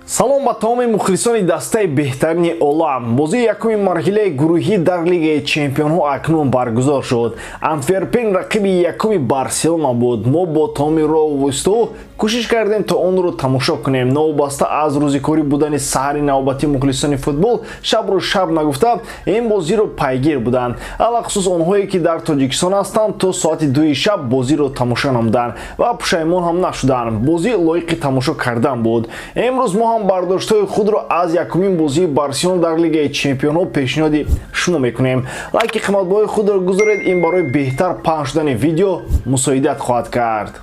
салом ба тамоми мухлисони дастаи беҳтарини олам. Бозии якуми марҳилаи гурӯҳӣ дар Лигаи Чемпионҳо акнун баргузор шуд. Антверпен рақиби якуми Барселона буд. Мо бо тамоми роҳу восту кӯшиш кардем то онро тамошо кунем. Новобаста аз рӯзикорӣ будани саҳари навбати мухлисони футбол шабру шаб нагуфта ин бозиро пайгир буданд. Алахусус онҳое ки дар Тоҷикистон ҳастанд то соати 2 шаб бозиро тамошо намуданд ва пушаймон ҳам нашуданд. Бозӣ лоиқи тамошо кардан буд. Имрӯз мо бардоштҳои худро аз якумин бозии Барселона дар Лигаи Чемпионҳо пешниҳоди шумо мекунем. Лайки қиматбоҳои худро гузоред, ин барои беҳтар паҳн шудани видео мусоидат хоҳад кард.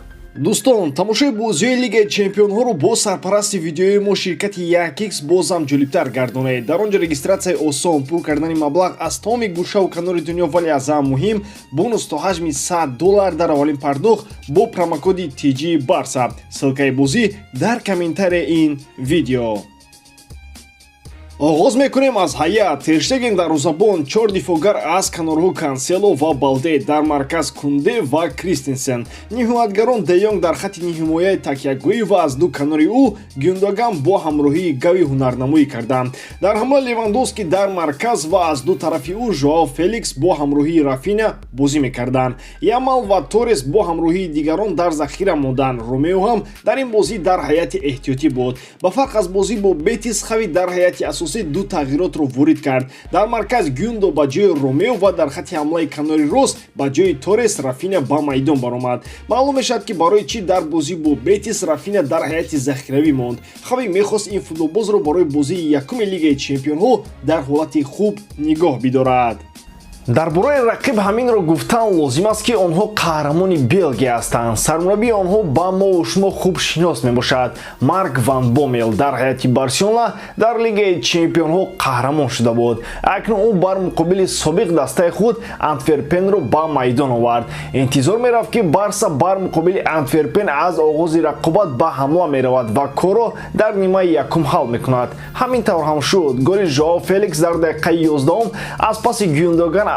Дӯстон, тамошои бозиҳои Лигаи Чемпионҳоро бо сарпарасти видеои мо ширкати Якикс бозам ҷолибтар гардонед. Дар он ҷо регистратсияи осон, пур кардани маблағ аз тамоми гӯшаву канори дунё, вале аз ҳам муҳим бонус то ҳаҷми $100 дар аввалин пардохт бо промокоди TG Barca. Ссилкаи бозӣ дар комментарияи ин видео. оғоз мекунем аз ҳайат. Тер Штеген дарвозабон, 4 дифоъгар аз канорҳо Кансело ва Балде, дар марказ Кунде ва Кристенсен. ниҳоятгарон Де Йонг дар хатти ниҳимояи такягӯӣ ва аз ду канори ӯ Гюндоган бо ҳамроҳии Гави ҳунарнамоӣ карданд. Дар ҳамла Левандовски дар марказ ва аз ду тарафи ӯ Жоао Феликс бо ҳамроҳии Рафиня бозӣ мекарданд. Ямал ва Торес бо ҳамроҳии дигарон дар захира монданд. Ромео ҳам дар ин бозӣ дар ҳайати эҳтиётӣ буд. Ба фарқ аз бозӣ бо Бетис, Хави дар ҳайати асосӣ ду тағйиротро ворид кард. Дар марказ Гюндо ба ҷои Ромео ва дар хатти ҳамлаи канори рост ба ҷои Торес Рафиня ба майдон баромад. Маълум мешавад ки барои чӣ дар бозӣ бо Бетис Рафиня дар ҳайати захиравӣ монд. Хави мехост ин футболбозро барои бозии якуми Лигаи Чемпионҳо дар ҳолати хуб нигоҳ бидорад. дар бораи рақиб ҳаминро гуфтан лозим аст ки онҳо қаҳрамони Белгия ҳастанд. Сармураббии онҳо ба мову шумо хуб шинос мебошад. Марк Ван Бомел дар ҳайати Барселона дар Лигаи Чемпионҳо қаҳрамон шуда буд. Акнун ӯ бар муқобили собиқ дастаи худ Антверпенро ба майдон овард. Интизор мерафт ки Барса бар муқобили Антверпен аз оғози рақобат ба ҳамла меравад ва корро дар нимаи якум ҳал мекунад. Ҳамин тавр ҳам шуд. Голи Жоао Феликс дар дақиқаи 11 аз паси Гюндоган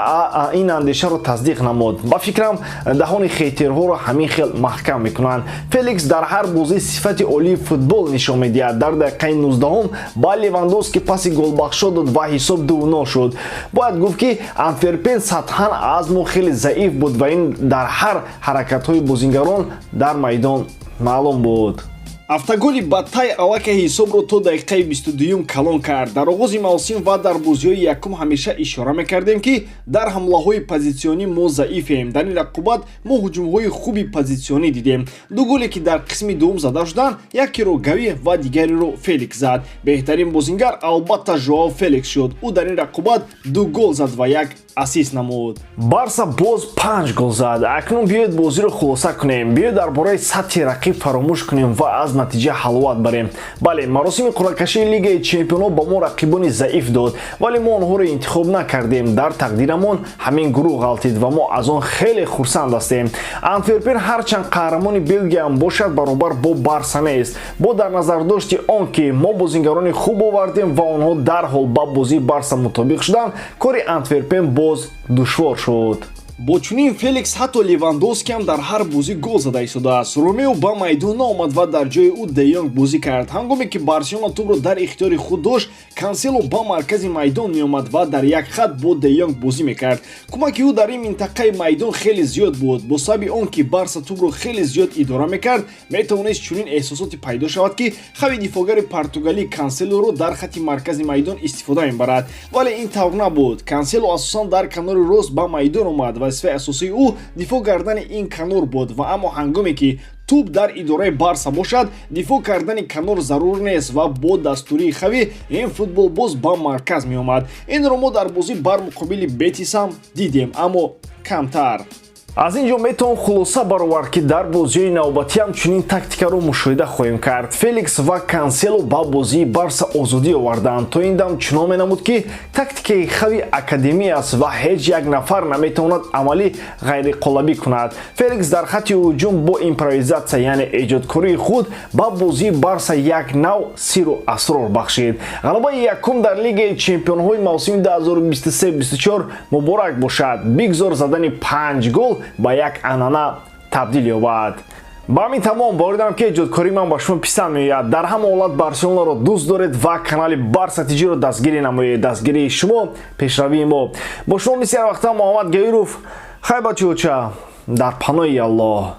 ин андешаро тасдиқ намуд. Ба фикрам даҳони хетерҳоро ҳамин хел маҳкам мекунанд. Феликс дар ҳар бозӣ сифати олии футбол нишон медиҳад. Дар дақиқаи 19 ба Левандовски паси голбахшо дод ва ҳисоб 2-0 шуд. Бояд гуфт ки Антверпен сатҳан аз мо хеле заиф буд ва ин дар ҳар ҳаракатҳои бозингарон дар майдон маълум буд. Автоголи Баттай алака ҳисобро то дақиқаи 22 калон кард. Дар оғози мавсим ва дар бозиҳои якум ҳамеша ишора мекардем ки дар ҳамлаҳои позитсионӣ мо заифем. Дар ин рақобат мо ҳуҷумҳои хуби позитсионӣ дидем. Ду голе ки дар қисми дуввум зада шуданд, якеро Гави ва дигареро Феликс зад. Беҳтарин бозингар албатта Жоао Феликс шуд. Ӯ дар ин рақобат 2 гол зад ва 1 асист намуд. Барса боз 5 гол зад. Акнун биёед бозиро хулоса кунем. Биёед дар бораи сатҳи рақиб фаромӯш кунем ва аз натиҷа ҳаловат барем. Бале, маросими қуръакашии Лигаи Чемпионҳо ба мо рақибони заиф дод, вале мо онҳоро интихоб накардем. Дар тақдирамон ҳамин гурӯҳ ғалтид ва мо аз он хеле хурсанд ҳастем. Антверпен ҳарчанд қаҳрамони Белгия ам бошад, баробар бо Барса нест. Бо дар назардошти он ки мо бозингарони хуб овардем ва онҳо дарҳол ба бозии Барса мутобиқ шуданд, кори Антверпен боз душвор шуд. бо чунин Феликс ҳатто Левандовски ҳам дар ҳар бозӣ гол зада истодааст. Ромео ба майдон наомад ва дар ҷои ӯ Де Йонг бозӣ кард. Ҳангоме ки Барселона тӯбро дар ихтиёри худ дошт, Кансело ба маркази майдон меомад ва дар як хат бо Де Йонг бозӣ мекард. Кӯмаки ӯ дар ин минтақаи майдон хеле зиёд буд. Бо сабаби он ки Барса тӯбро хеле зиёд идора мекард, метавонист чунин эҳсосоте пайдо шавад ки хави дифоъгари португалӣ Канселоро дар хатти маркази майдон истифода мебарад. Вале ин тавр набуд. Кансело асосан дар канори рост ба майдон омад. вазифаи асосии ӯ дифоъ кардани ин канор буд ва аммо ҳангоме ки тӯб дар идораи Барса бошад, дифоъ кардани канор зарур нест ва бо дастурии Хави ин футболбоз ба марказ меомад. Инро мо дар бозӣ бар муқобили Бетис ҳам дидем, аммо камтар. аз ин ҷо метавон хулоса баровард ки дар бозиҳои навбатӣ ҳам чунин тактикаро мушоҳида хоҳем кард. Феликс ва Кансело ба бозии Барса озодӣ оварданд. То ин дам чунон менамуд ки тактикаи Хави академӣ аст ва ҳеҷ як нафар наметавонад амалӣ ғайриқолабӣ кунад. Феликс дар хатти ҳуҷум бо импровизатсия, яъне эҷодкории худ ба бозии Барса як нав сиру асрор бахшид. ғалабаи якум дар Лигаи Чемпионҳои мавсими 2023-24 муборак бошад. Бигзор задани 5 гол ба як анъана табдил ёбад. ба ҳамин тамом боридам ки эҷодкории ман ба шумо писанд меояд. Дар ҳама ҳолат Барселонаро дӯст доред ва канали Барса TGро дастгирӣ намоед. Дастгирии шумо пешравии мо. Бо шумо мисли ҳар вақта Муҳаммад Гайров хайбатиоча дар паноҳи Аллоҳ.